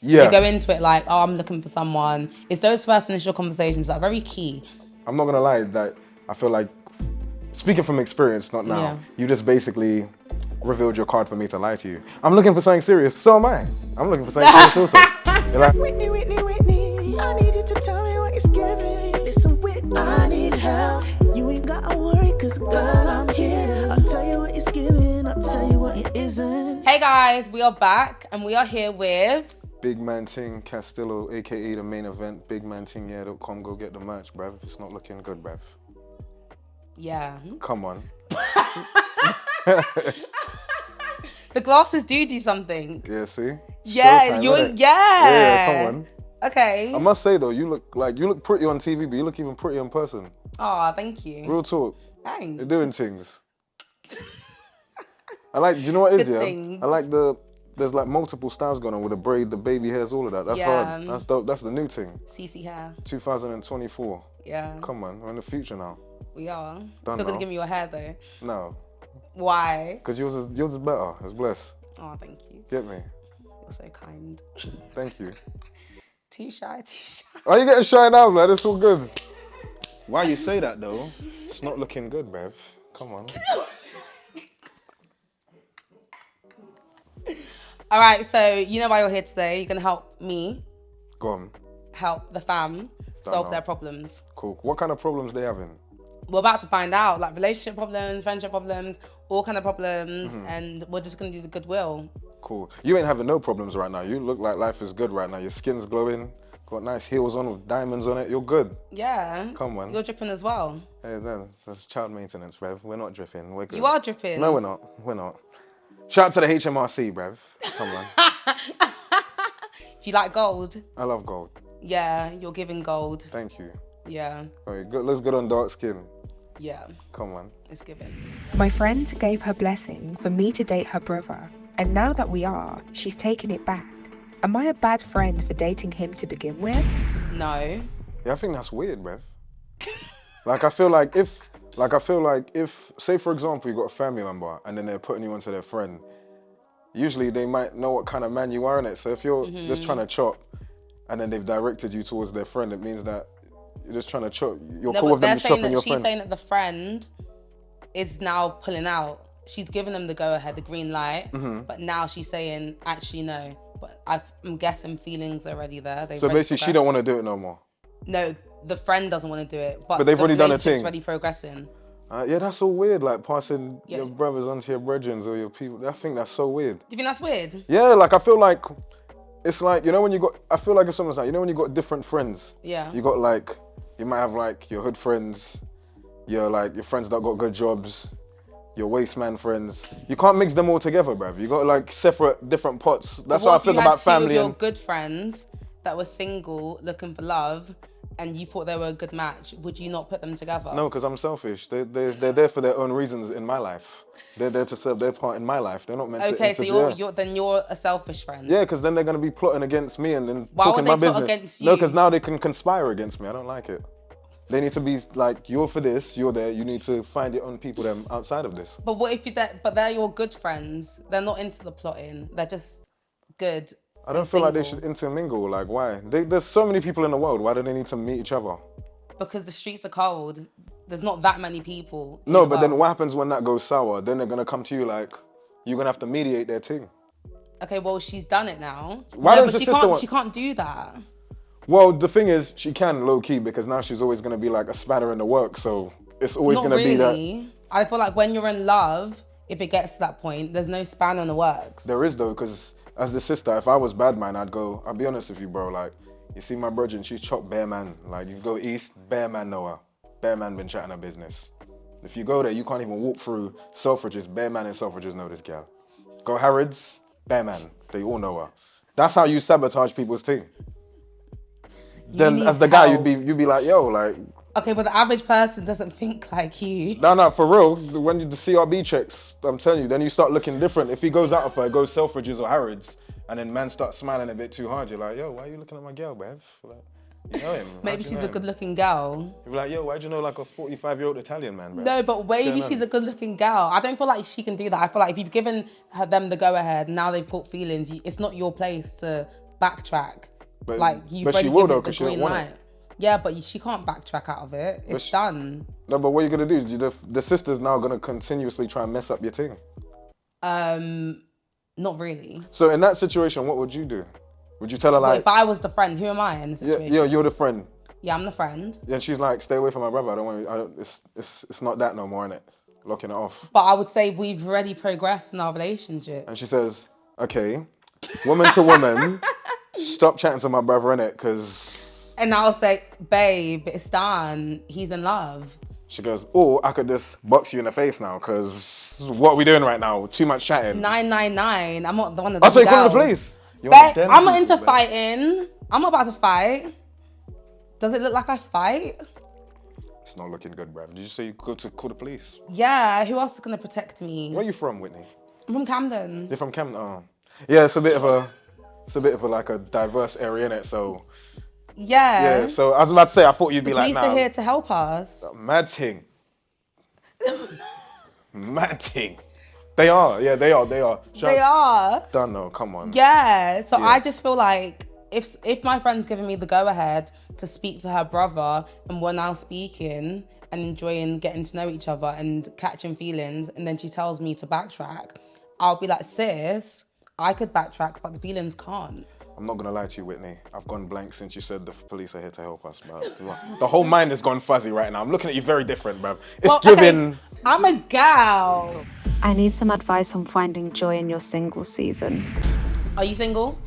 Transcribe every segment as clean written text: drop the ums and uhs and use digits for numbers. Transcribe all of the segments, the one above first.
Yeah. You go into it like, oh, I'm looking for someone. It's those first initial conversations that are very key. I'm not gonna lie, that I feel like, speaking from experience, not now, you just basically revealed your card for me to lie to you. I'm looking for something serious, so am I. I'm looking for something serious also. You're like, Whitney, I need you to tell me what it's giving. Listen, Whitney, I need help. You ain't gotta worry, cause girl, I'm here. I'll tell you what it's giving, I'll tell you what it isn't. Hey guys, we are back and we are here with Big Man Ting Castillo, aka the main event. BigManTingYeah.com. Go get the merch, bruv. It's not looking good, bruv. Yeah. Come on. The glasses do something. Yeah, see? Yeah, Showtime, yeah. Come on. Okay. I must say though, you look pretty on TV, but you look even pretty in person. Oh, thank you. Real talk. Thanks. You're doing things. I like, do you know what it is, Good yeah? things. I like there's like multiple styles going on with the braid, the baby hairs, all of that. That's hard. That's dope. That's the new thing. CC hair. 2024. Yeah. Come on, we're in the future now. We are. Done Still gonna now. give me your hair though. No. Why? Because yours is better. It's blessed. Oh, thank you. Get me. You're so kind. Thank you. Too shy. Are you getting shy now, man? It's all good. Why you say that though? It's not looking good, bruv. Come on. All right, so you know why you're here today. You're gonna help me. Go on. Help the fam solve their problems. Cool. What kind of problems they having? We're about to find out, like relationship problems, friendship problems, all kind of problems, and we're just gonna do the goodwill. Cool. You ain't having no problems right now. You look like life is good right now. Your skin's glowing. Got nice heels on with diamonds on it. You're good. Yeah. Come on. You're dripping as well. Hey, no, that's child maintenance, bruv. We're not dripping. We're good. You are dripping. No, we're not. We're not. Shout out to the HMRC, bruv. Come on. Do you like gold? I love gold. Yeah, you're giving gold. Thank you. Yeah. Okay, good. Looks good on dark skin. Yeah. Come on. It's given. My friend gave her blessing for me to date her brother, and now that we are, she's taken it back. Am I a bad friend for dating him to begin with? No. Yeah, I think that's weird, bruv. I feel like if, say for example, you got a family member and then they're putting you onto their friend, usually they might know what kind of man you are in it. So if you're just trying to chop and then they've directed you towards their friend, it means that you're just trying to chop. You're cool with them chopping your friend. She's saying that the friend is now pulling out. She's given them the go-ahead, the green light, but now she's saying, actually, no. But I'm guessing feelings are already there. So basically, she don't want to do it no more. No, the friend doesn't want to do it, but they've already done a thing. It's already progressing. Yeah, that's so weird. Like passing your brothers onto your brethren or your people. I think that's so weird. Do you think that's weird? Yeah, like I feel like it's like, you know, when you got. I feel like it's something like, you know, when you got different friends. Yeah. You got like, you might have like your hood friends, your friends that got good jobs, your wasteman friends. You can't mix them all together, bruv. You got like separate, different pots. That's what I feel about family. What if you had two of your good friends that were single, looking for love, and you thought they were a good match? Would you not put them together? No, because I'm selfish. They're there for their own reasons in my life. They're there to serve their part in my life. They're not meant to interfere. Okay, so you're a selfish friend. Yeah, because then they're going to be plotting against me and then Why talking my would they business. plot against you? No, because now they can conspire against me. I don't like it. They need to be like, you're for this, you're there, you need to find your own people them outside of this. But what if they're your good friends? They're not into the plotting. They're just good. I don't feel like they should intermingle. Like, why? There's so many people in the world. Why do they need to meet each other? Because the streets are cold. There's not that many people. No, but then what happens when that goes sour? Then they're gonna come to you like, you're gonna have to mediate their thing. Okay, well, she's done it now. Why does she can't do that. Well, the thing is, she can low key because now she's always gonna be like a spanner in the works. So it's always gonna be that. I feel like when you're in love, if it gets to that point, there's no spanner in the works. There is though, because as the sister, if I was bad man, I'll be honest with you, bro. Like, you see my brethren, she's chopped bare man. Like, you go east, bare man know her. Bare man been chatting her business. If you go there, you can't even walk through Selfridges. Bare man in Selfridges know this gal. Go Harrods, bare man. They all know her. That's how you sabotage people's team. Then as the guy, you'd be like, yo, like. Okay, but the average person doesn't think like you. No, for real. When the CRB checks, I'm telling you, then you start looking different. If he goes out of her, goes Selfridges or Harrods, and then man starts smiling a bit too hard, you're like, yo, why are you looking at my girl, bruv? Like, you know him. Maybe she's a good-looking girl. You're like, yo, why'd you know like a 45-year-old Italian man, bruv? No, but maybe she's a good-looking girl. I don't feel like she can do that. I feel like if you've given them the go-ahead, now they've caught feelings, it's not your place to backtrack. But, Like, you've but she already will given though, it the because she don't green want light. it. Yeah, but she can't backtrack out of it. It's done. No, but what are you gonna do? The sister's now gonna continuously try and mess up your thing. Not really. So in that situation, what would you do? Would you tell her But like, if I was the friend, who am I in the situation? yeah, you're the friend, Yeah, I'm the friend. and she's like, stay away from my brother. I don't want. It's not that no more, innit? Locking it off. But I would say we've already progressed in our relationship. And she says, okay, woman to woman, stop chatting to my brother, innit? Because... And I'll say, babe, it's done. He's in love. She goes, oh, I could just box you in the face now, because what are we doing right now? Too much chatting. 999. I'm not the one of Oh, those so you call the girls. police? Babe, I'm not into fighting. I'm not about to fight. Does it look like I fight? It's not looking good, bruv. Did you say you go to call the police? Yeah, who else is going to protect me? Where are you from, Whitney? I'm from Camden. You're from Camden? Oh. Yeah, it's a bit of a like a diverse area, innit? So... Yeah. Yeah, so I was about to say, I thought you'd be The like, police are here to help us. mad thing. Mad thing. They are, yeah, they are. They are. Done though, come on. Yeah. So Yeah. I just feel like if my friend's giving me the go ahead to speak to her brother and we're now speaking and enjoying getting to know each other and catching feelings, and then she tells me to backtrack, I'll be like, sis, I could backtrack, but the feelings can't. I'm not gonna lie to you, Whitney. I've gone blank since you said the police are here to help us, bro. The whole mind has gone fuzzy right now. I'm looking at you very different, bro. It's giving... Okay, I'm a gal. I need some advice on finding joy in your single season. Are you single?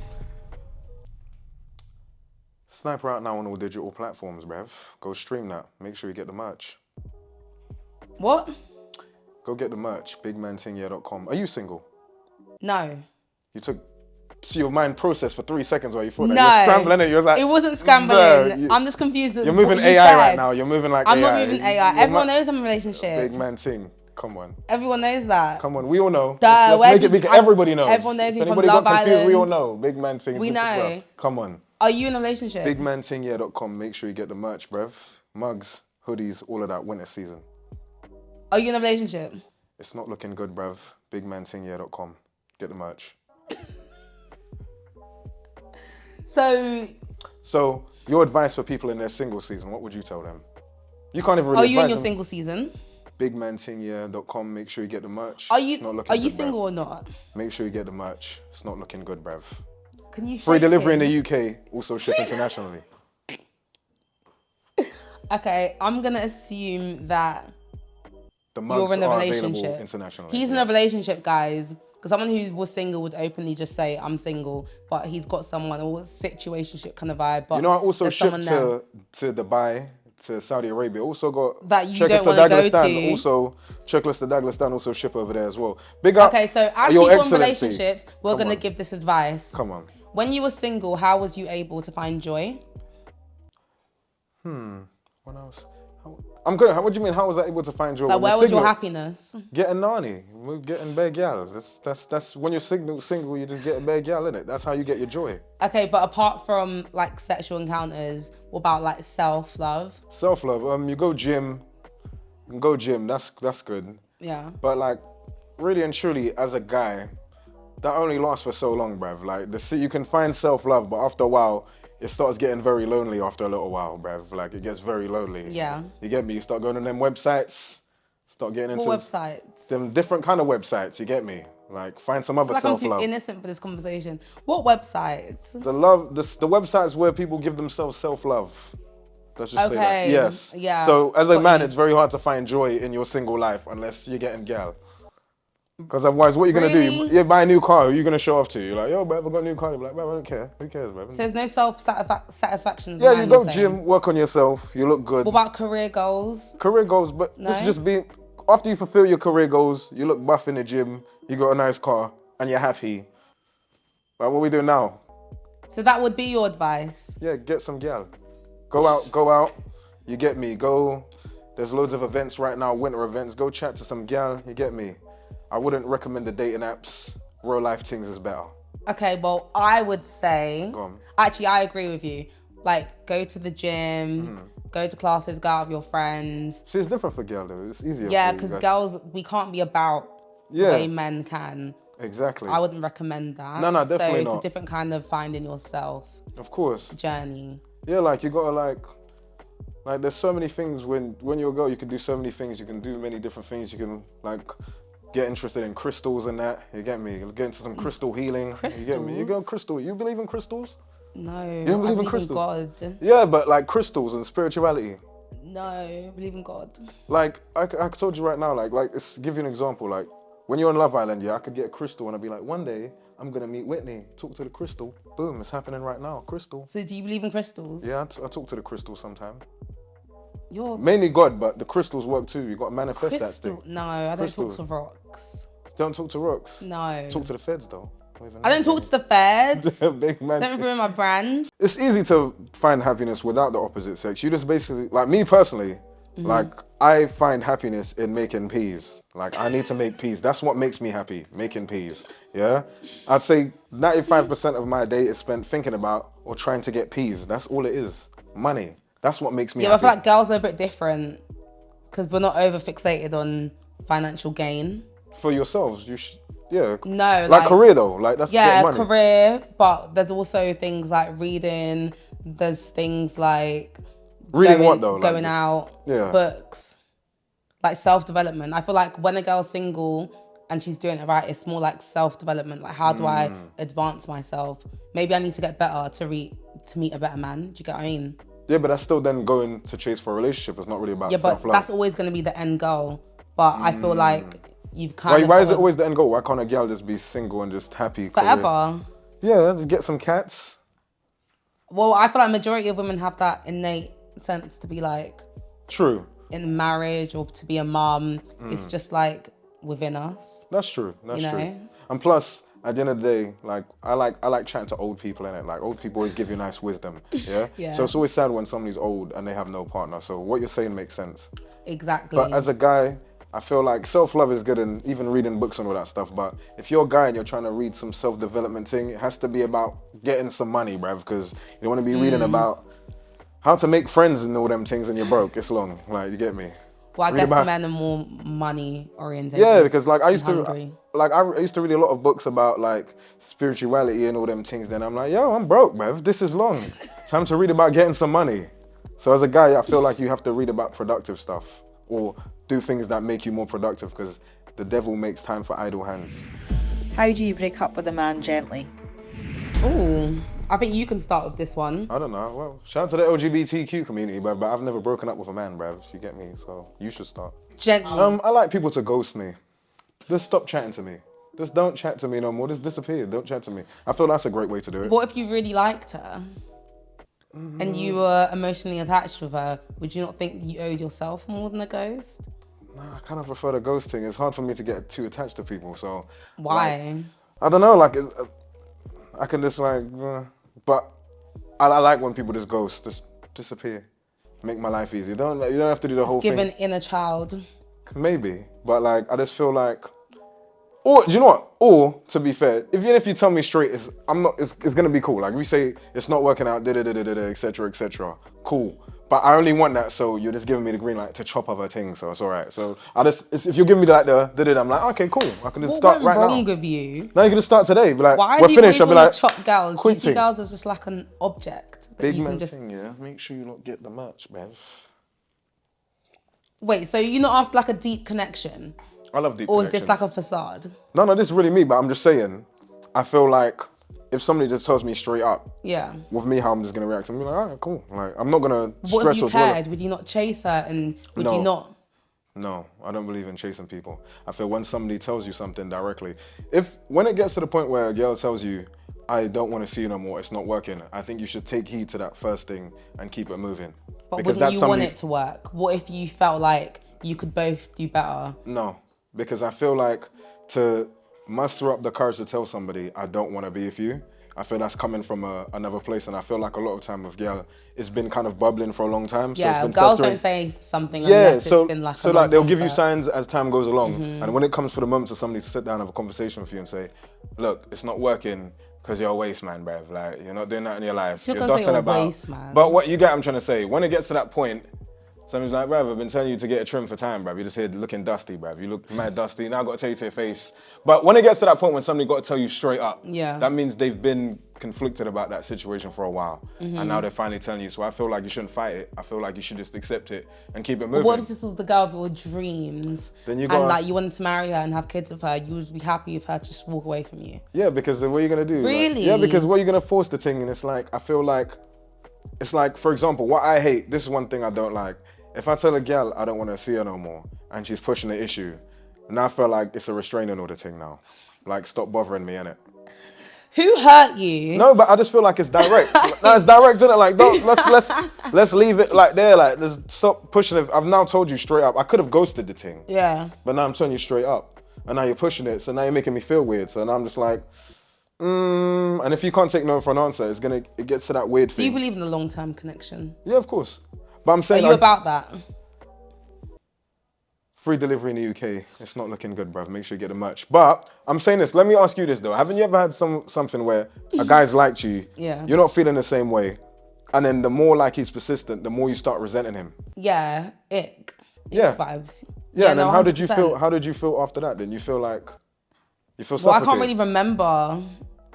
Sniper out now on all digital platforms, bruv. Go stream that. Make sure you get the merch. What? Go get the merch. bigmantingyea.com. Are you single? No. You took... So your mind processed for 3 seconds while you thought No. that. You're scrambling it. You was like... It wasn't scrambling. I'm just confused. You're moving what you AI said. right now. You're moving like I'm AI. not moving AI. Everyone knows I'm in a relationship. Big man ting. Come on. Everyone knows that. Come on. We all know. Duh, Let's make it big. Everybody knows. Everyone knows If me from anybody Love got confused, we all Island. know. Big man ting. We know. Come on. Are you in a relationship? Bigmantingyea.com. Make sure you get the merch, bruv. Mugs, hoodies, all of that winter season. Are you in a relationship? It's not looking good, bruv. Bigmantingyea.com. Get the merch. So, your advice for people in their single season, what would you tell them? You can't even really Are you in advise your them. single season? Bigmantingyea.com. Make sure you get the merch. Are It's not looking you good, single bruv. or not? Make sure you get the merch. It's not looking good, bruv. Can you Free shake delivery in him? the UK. Also ship internationally. Okay, I'm gonna assume that The mugs you're in a are available relationship. internationally. He's in a relationship, guys. Because someone who was single would openly just say, I'm single, but he's got someone, or situationship kind of vibe. But You know, I also there's shipped someone there to Dubai, to Saudi Arabia. Also got that you Checklist don't want to go to. Also, Checklist to Dagestan, also ship over there as well. Big up. Okay, so as Your people in Excellency. relationships, we're Come going to on. give this advice. Come on. When you were single, how was you able to find joy? When I was... I'm good. What do you mean? How was I able to find joy? Like, when where you're was your single? happiness? Getting nani, getting bare gal. That's when you're single, you just get a bare gal, innit? That's how you get your joy. Okay, but apart from like sexual encounters, what about like self-love? Self-love. You go gym. You can go gym. That's good. Yeah. But like, really and truly, as a guy, that only lasts for so long, bruv. Like, you can find self-love, but after a while, it starts getting very lonely after a little while, bruv. Like, it gets very lonely. Yeah. You get me? You start going on them websites, start getting into... What websites? Them different kind of websites, you get me? Like, find some other I feel like I'm self-love. too innocent for this conversation. What websites? The websites where people give themselves self-love. Let's just say that. Okay, Yes. yeah, So, as a got man, you. it's very hard to find joy in your single life unless you're getting gal. Because otherwise, what are you going to do? Really? You buy a new car, who are you going to show off to? You're like, yo, bruv, I got a new car. You're like, bruv, I don't care. Who cares, bruv? So there's no self-satisfaction. Yeah, you go gym, work on yourself, you look good. What about career goals? Career goals, but No? this is just being... After you fulfill your career goals, you look buff in the gym, you got a nice car, and you're happy. Like, what we do now? So that would be your advice. Yeah, get some gal. Go out. You get me? Go. There's loads of events right now, winter events. Go chat to some gal, you get me? I wouldn't recommend the dating apps. Real life things is better. Okay, well, I would say... Go on. Actually, I agree with you. Like, go to the gym, go to classes, go out with your friends. See, it's different for gal though. It's easier. Yeah, for you because guys. girls, we can't be about the way men can. Exactly. I wouldn't recommend that. No, definitely So it's not. a different kind of finding yourself Of course. journey. Yeah, like you gotta like there's so many things when you're a girl, you can do so many things. You can do many different things. You can like get interested in crystals and that. You get me? Get into some crystal healing. You get me? You go crystal. You believe in crystals? No, You don't believe I in believe crystals? God. Yeah, but like crystals and spirituality. No, I believe in God. Like I told you right now, like it's give you an example. Like when you're on Love Island, yeah, I could get a crystal and I'd be like, one day I'm gonna meet Whitney. Talk to the crystal. Boom, it's happening right now. Crystal. So do you believe in crystals? Yeah, I talk to the crystal sometime. You're Mainly God, but the crystals work too. You got to manifest that thing. No, I don't Crystal. talk to rocks. Don't talk to rocks. No. Talk to the feds though. I don't talk to the feds. Big man. Don't ruin my brand. It's easy to find happiness without the opposite sex. You just basically, like me personally, like I find happiness in making peas. Like I need to make peas. That's what makes me happy, making peas. Yeah? I'd say 95% of my day is spent thinking about or trying to get peas. That's all it is. Money. That's what makes me Yeah, but I happy. feel like girls are a bit different because we're not over fixated on financial gain. For yourselves, yeah. No, like career though, like that's yeah, getting money. career. But there's also things like reading. There's things like Reading what though? Going like, out, yeah. books, like self-development. I feel like when a girl's single and she's doing it right, it's more like self-development. Like how do I advance myself? Maybe I need to get better to meet a better man. Do you get what I mean? Yeah, but that's still then going to chase for a relationship. It's not really about self-love. But that's always going to be the end goal. But I feel like you've kind of... Why is it always the end goal? Why can't a girl just be single and just happy? Forever. Yeah, just get some cats. Well, I feel like majority of women have that innate sense to be like... True. In marriage or to be a mum. It's just like within us. That's true. That's you true. know? And plus, at the end of the day, like I like chatting to old people, innit? Like old people always give you nice wisdom. Yeah? Yeah. So it's always sad when somebody's old and they have no partner. So what you're saying makes sense. Exactly. But as a guy, I feel like self-love is good and even reading books and all that stuff. But if you're a guy and you're trying to read some self-development thing, it has to be about getting some money, bruv, because you don't want to be reading about how to make friends and all them things and you're broke. It's long. Like, you get me? Well, I guess men are more money oriented. Yeah, because like I used hungry. I used to read a lot of books about like spirituality and all them things. Then I'm like, yo, I'm broke, bruv. This is long. Time to read about getting some money. So as a guy, I feel like you have to read about productive stuff or do things that make you more productive because the devil makes time for idle hands. How do you break up with a man gently? Ooh, I think you can start with this one. I don't know. Well, shout out to the LGBTQ community, but I've never broken up with a man, bruv. You get me? So you should start. Gently. I like people to ghost me. Just stop chatting to me. Just don't chat to me no more. Just disappear. Don't chat to me. I feel that's a great way to do it. What if you really liked her? And you were emotionally attached with her? Would you not think you owed yourself more than a ghost? Nah, I kind of prefer the ghosting. It's hard for me to get too attached to people, so... Why? Like, I don't know, like, I can just like... but I like when people just ghost, just disappear. Make my life easy. You don't have to do the whole thing. It's given inner child. Maybe, but like, I just feel like... Or, do you know what? Or, to be fair, even if you tell me straight, it's gonna be cool. Like, if you say it's not working out, etc., etc., cool. But I only want that, so you're just giving me the green light to chop other things, so it's all right. So if you're giving me like I'm like, okay, cool. I can just start right now. What's wrong with you? No, you can just start today. Be like, why we're do you finished. always I'll be want to like, chop girls? Do you see quitting. girls as just like an object? That Big you man can just... thing, yeah. Make sure you don't get the match, man. Wait, so you're not after like a deep connection? I love deep Or is connections. this like a facade? No, this is really me, but I'm just saying, I feel like if somebody just tells me straight up, Yeah. with me, how I'm just gonna react, I'm like, all right, cool. Like, I'm not gonna What stress if you or dwell. cared? Would you not chase her and would you No. not? No, I don't believe in chasing people. I feel when somebody tells you something directly, when it gets to the point where a girl tells you, I don't want to see you no more, it's not working, I think you should take heed to that first thing and keep it moving. But Because wouldn't you want it to work? What if you felt like you could both do better? No, because I feel like to muster up the courage to tell somebody, I don't want to be with you, I feel that's coming from another place, and I feel like a lot of time with girl, it's been kind of bubbling for a long time. So Yeah, it's been girls festering. don't say something unless it's been like a so long like they'll time give you for- signs as time goes along, and when it comes for the moment to somebody to sit down and have a conversation with you and say, look, it's not working because you're a waste man, bruv. Like, you're not doing that in your life. She's not You're gonna say dossing you're a about. waste man. But what you get, I'm trying to say, when it gets to that point, Somebody's like, bruv, I've been telling you to get a trim for time, bruv. You're just here looking dusty, bruv. You look mad dusty. Now I've got to tell you to your face. But when it gets to that point when somebody got to tell you straight up, Yeah. that means they've been conflicted about that situation for a while. Mm-hmm. And now they're finally telling you. So I feel like you shouldn't fight it. I feel like you should just accept it and keep it moving. What if this was the girl of your dreams? Then you and gotta- like you wanted to marry her and have kids with her, you would be happy if her to just walk away from you. Yeah, because then what are you going to do? Really? Yeah, because what are you going to force the thing? And it's like, I feel like, it's like, for example, what I hate, this is one thing I don't like. If I tell a girl I don't want to see her no more and she's pushing the issue, now I feel like it's a restraining order thing now. Like, stop bothering me, innit? Who hurt you? No, but I just feel like it's direct. No, it's direct, innit? Like, don't, let's leave it like there. Like, just stop pushing it. I've now told you straight up. I could have ghosted the thing. Yeah. But now I'm telling you straight up. And now you're pushing it. So now you're making me feel weird. So now I'm just like, and if you can't take no for an answer, it gets to that weird thing. Do you believe in the long-term connection? Yeah, of course. But I'm Are saying you about that? free delivery in the UK. It's not looking good, bruv. Make sure you get the merch. But I'm saying this. Let me ask you this though. Haven't you ever had something where a guy's liked you? Yeah. You're not feeling the same way, and then the more like he's persistent, the more you start resenting him. Yeah. Ick Yeah. vibes. Yeah. And then no, how did you 100%. feel? How did you feel after that? Then you feel like you feel Well, I suffocated. can't really remember.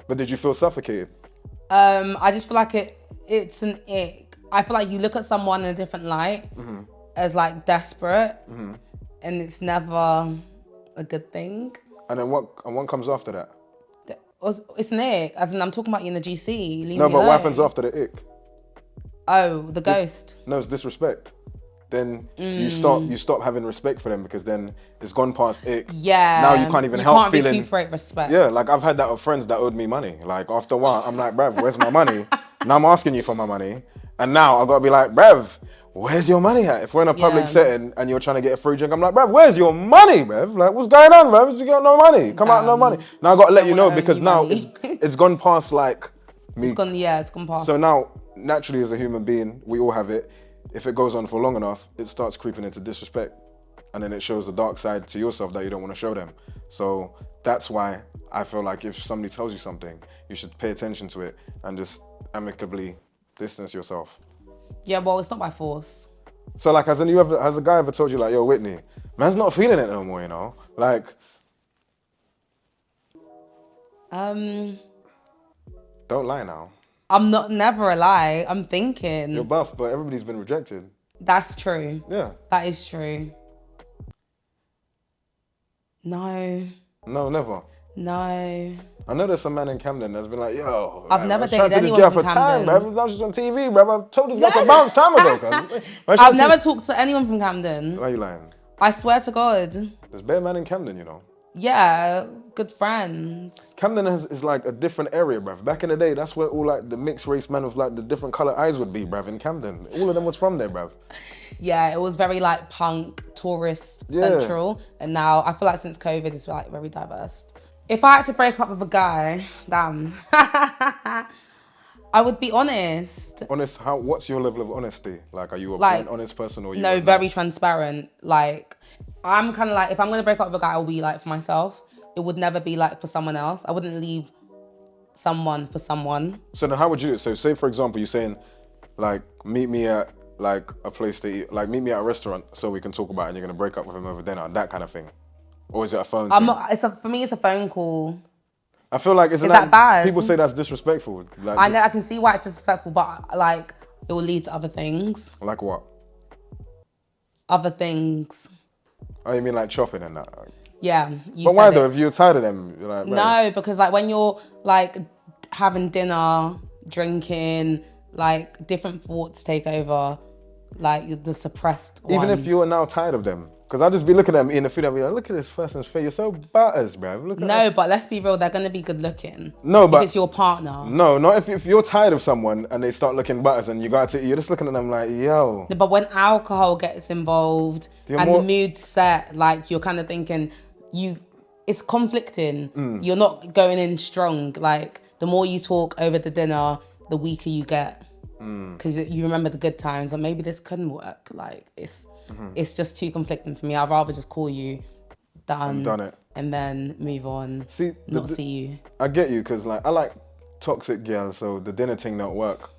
But did you feel suffocated? I just feel like it's an ick. I feel like you look at someone in a different light as like desperate, and it's never a good thing. And then what comes after that? It's an ick, as in I'm talking about you in the GC. Leave No, me but alone. what happens after the ick? Oh, the ghost. No, it's disrespect. Then you stop having respect for them because then it's gone past ick. Yeah. Now you can't even help feeling. recuperate respect. Yeah, like I've had that with friends that owed me money. Like after a while, I'm like, bruv, where's my money? Now I'm asking you for my money. And now I gotta be like, bruv, where's your money at? If we're in a public Yeah. setting and you're trying to get a free drink, I'm like, bruv, where's your money, bruv? Like, what's going on, bruv? You got no money. Come out, no money. Now I gotta let you know wanna owe because you now money. it's gone past like me. It's gone past. So now, naturally as a human being, we all have it. If it goes on for long enough, it starts creeping into disrespect. And then it shows the dark side to yourself that you don't want to show them. So that's why I feel like if somebody tells you something, you should pay attention to it and just amicably distance yourself. Yeah, well, it's not by force. So like, has a guy ever told you like, yo, Whitney, man's not feeling it no more, you know? Like, don't lie now. I'm not never a lie. I'm thinking. You're buff, but everybody's been rejected. That's true. Yeah. That is true. No. No, never. No. I know there's some man in Camden that's been like, yo, I've never I was chatting dated to this anyone girl from for time, Camden. bruv. That was just on TV, bruv. I told this girl to bounce time ago, cuz. I've never talked to anyone from Camden. Why are you lying? I swear to God. There's bare man in Camden, you know. Yeah, good friends. Camden is like a different area, bruv. Back in the day, that's where all like the mixed race men with like the different color eyes would be, bruv, in Camden. All of them was from there, bruv. Yeah, it was very like punk, tourist Yeah. central. And now I feel like since COVID, it's like very diverse. If I had to break up with a guy, damn, I would be honest. Honest, what's your level of honesty? Like, are you a Like, blunt, honest person or you? No, not? very transparent. Like, I'm kind of like, if I'm gonna break up with a guy, I'll be like for myself. It would never be like for someone else. I wouldn't leave someone for someone. So then how would you do it? So say, for example, you're saying, like, meet me at like a place to eat, like meet me at a restaurant so we can talk about it and you're gonna break up with him over dinner, that kind of thing. Or is it a phone I'm thing? not. For me, it's a phone call. I feel like, isn't Is that bad? People say that's disrespectful. Like, I know I can see why it's disrespectful, but like it will lead to other things. Like what? Other things. Oh, you mean like chopping and that? Yeah. But why though? If you're tired of them, you're like, No, because like when you're like having dinner, drinking, like different thoughts take over, like the suppressed ones. even if you are now tired of them, because I'll just be looking at them eating the food and be like, look at this person's face, you're so butters, bruv. Look at No, but let's be real, they're gonna be good looking. No, but if it's your partner. No, not if you're tired of someone and they start looking butters and you go out to eat, you're just looking at them like, yo. But when alcohol gets involved You're and more- the mood's set, like you're kind of thinking, it's conflicting. Mm. You're not going in strong. Like the more you talk over the dinner, the weaker you get. Mm. Because you remember the good times and maybe this couldn't work. Like it's Mm-hmm. just too conflicting for me. I'd rather just call you, done it. and then move on. See, not see you. I get you, because like I like toxic girls, so the dinner thing don't work.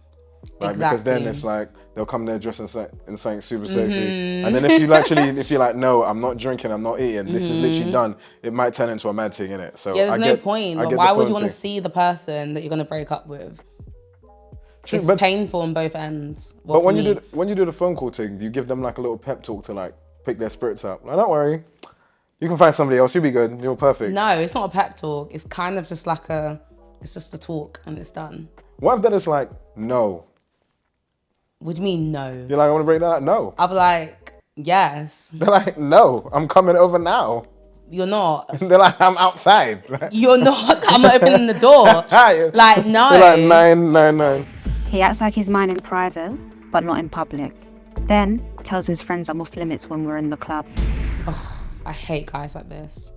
Like, because then Exactly. it's like they'll come there dressed in something super sexy, and then if you're like, no, I'm not drinking, I'm not eating, this is literally done, it might turn into a mad thing, innit? So Yeah, there's I no get, point. I But get why the would phone you want to thing. see the person that you're gonna break up with? True, It's but painful on both ends. Well, but for when me. you do the phone call thing, you give them like a little pep talk to like pick their spirits up. Like, don't worry, you can find somebody else. You'll be good. You're perfect. No, it's not a pep talk. It's kind of just like it's just a talk and it's done. What if then it's like, no? What do you mean no? You're like, I want to break that up? No. I'll be like, yes. They're like, no, I'm coming over now. You're not. They're like, I'm outside. You're not. I'm not opening the door. Like, no. They're like, 999. He acts like he's mine in private, but not in public. Then tells his friends I'm off limits when we're in the club. I hate guys like this.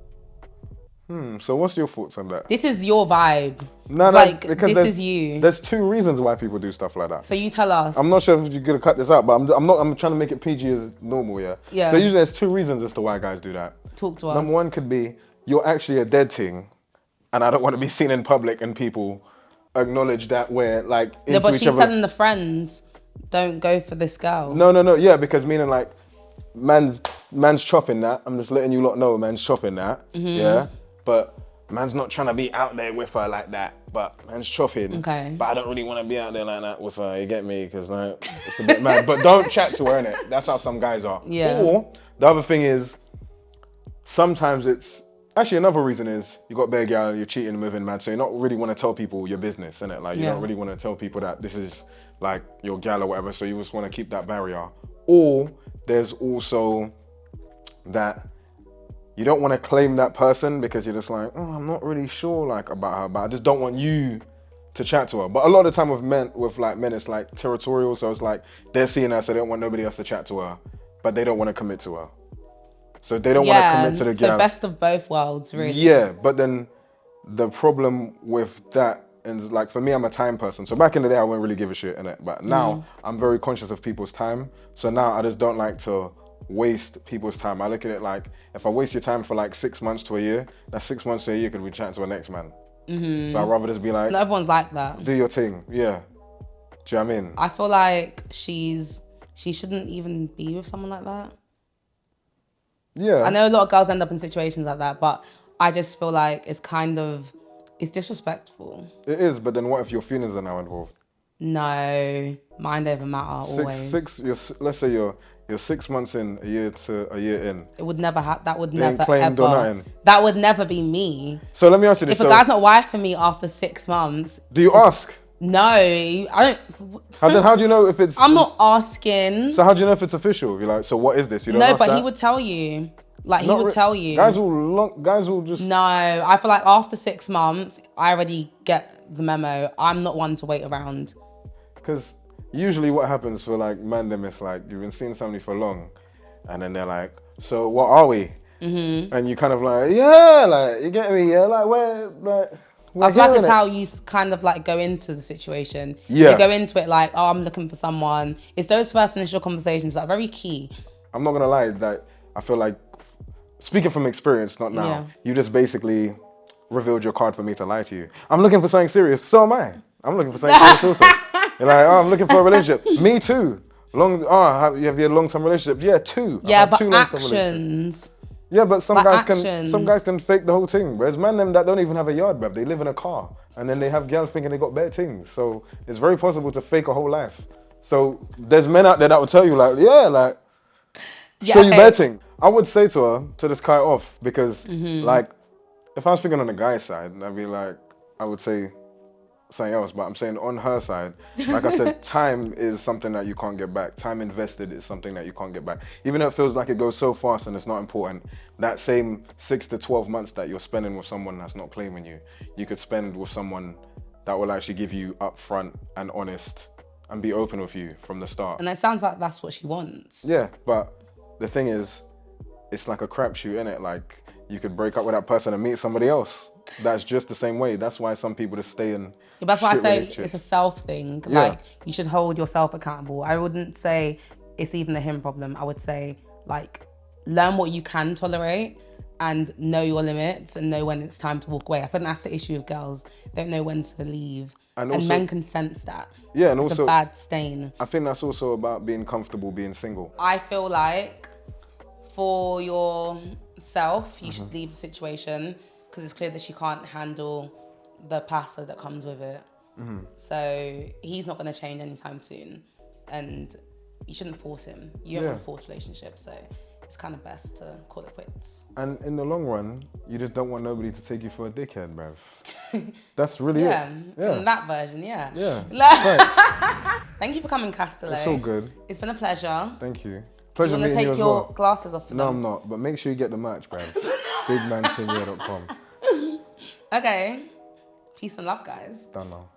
So what's your thoughts on that? This is your vibe. No, like, because this is you. There's two reasons why people do stuff like that. So you tell us. I'm not sure if you're gonna cut this out, but I'm trying to make it PG as normal, yeah? Yeah. So usually there's two reasons as to why guys do that. Talk to us. Number one could be, you're actually a dead thing, and I don't want to be seen in public and people acknowledge that we're like into No, but each she's other. telling the friends, don't go for this girl. No, yeah, because meaning like, man's chopping that. I'm just letting you lot know, man's chopping that, yeah? But man's not trying to be out there with her like that, but man's chopping. Okay. But I don't really want to be out there like that with her, you get me? Because like, it's a bit mad. But don't chat to her, innit? That's how some guys are. Yeah. Or, the other thing is, sometimes it's, actually another reason is, you got bare gal, you're cheating and moving mad, so you don't really want to tell people your business, innit? Like, you Yeah. don't really want to tell people that this is like your gal or whatever, so you just want to keep that barrier. Or, there's also that you don't want to claim that person because you're just like, oh, I'm not really sure like about her, but I just don't want you to chat to her. But a lot of the time with men, it's like territorial, so it's like they're seeing her, so they don't want nobody else to chat to her, but they don't want to commit to her. So they don't want to commit to the so gal. best of both worlds, really. Yeah, but then the problem with that, and like for me, I'm a time person. So back in the day, I wouldn't really give a shit in it, but now I'm very conscious of people's time. So now I just don't like to waste people's time. I look at it like, if I waste your time for like 6 months to a year, that 6 months to a year could be chatting to a next man. So I'd rather just be like, Not everyone's like that. do your thing, yeah. Do you know what I mean? I feel like she shouldn't even be with someone like that. Yeah. I know a lot of girls end up in situations like that, but I just feel like it's disrespectful. It is, but then what if your feelings are now involved? No, mind over matter always. Let's say you're 6 months in, a year in. It would never that would They never ain't claimed or ever. nothing. That would never be me. So let me ask you this. If a guy's not wifing me after 6 months, do you ask? no, I don't. How do you know if it's? I'm not asking. So how do you know if it's official? You're like, so what is this? You don't No, ask but that? he would tell you. Like, he Not would re- tell you. Guys will just. No, I feel like after 6 months, I already get the memo. I'm not one to wait around. Because usually what happens for like mandem is like, you've been seeing somebody for long, and then they're like, so what are we? And you kind of like, yeah, like, you get me? Yeah, like, where, like. I feel like it's how you kind of like go into the situation. Yeah. You go into it like, oh, I'm looking for someone. It's those first initial conversations that are very key. I'm not gonna lie, that I feel like, speaking from experience, not now, Yeah. you just basically revealed your card for me to lie to you. I'm looking for something serious, so am I. I'm looking for something serious also. You're like, oh, I'm looking for a relationship. Me too. Have you had a long-term relationship? Yeah, 2. I've Yeah, had but 2 long-term relationships. actions. Yeah, but some Like guys can fake the whole thing. Whereas man them that don't even have a yard, bruv. They live in a car, and then they have girls thinking they got better things. So it's very possible to fake a whole life. So there's men out there that will tell you like, yeah, like, show you okay. better thing. I would say to her to just cut it off because like, if I was thinking on the guy's side, I'd be like, I would say something else, but I'm saying on her side, like I said, time is something that you can't get back. Time invested is something that you can't get back. Even though it feels like it goes so fast and it's not important, that same 6 to 12 months that you're spending with someone that's not claiming you, you could spend with someone that will actually give you upfront and honest and be open with you from the start. And it sounds like that's what she wants. Yeah, but the thing is, it's like a crapshoot, innit? Like, you could break up with that person and meet somebody else. That's just the same way. That's why some people just stay in. Yeah, that's why I shit say relationships. it's a self thing. Yeah. Like, you should hold yourself accountable. I wouldn't say it's even a him problem. I would say, like, learn what you can tolerate and know your limits and know when it's time to walk away. I think that's the issue with girls. They don't know when to leave. And And also- men can sense that. Yeah, and it's also- a bad stain. I think that's also about being comfortable being single. I feel like for yourself, you should leave the situation because it's clear that she can't handle the pasta that comes with it. So he's not going to change anytime soon. And you shouldn't force him. You don't want to force relationships. So it's kind of best to call it quits. And in the long run, you just don't want nobody to take you for a dickhead, bruv. That's really Yeah, it. Yeah. in that version, yeah. Yeah. Right. Thank you for coming, Castillo. It's all good. It's been a pleasure. Thank you. Do you Pleasure want to meeting you take as your well. glasses off for No, them? I'm not. But make sure you get the merch, bruv. Bigmansenior.com. Okay. Peace and love, guys. Done now.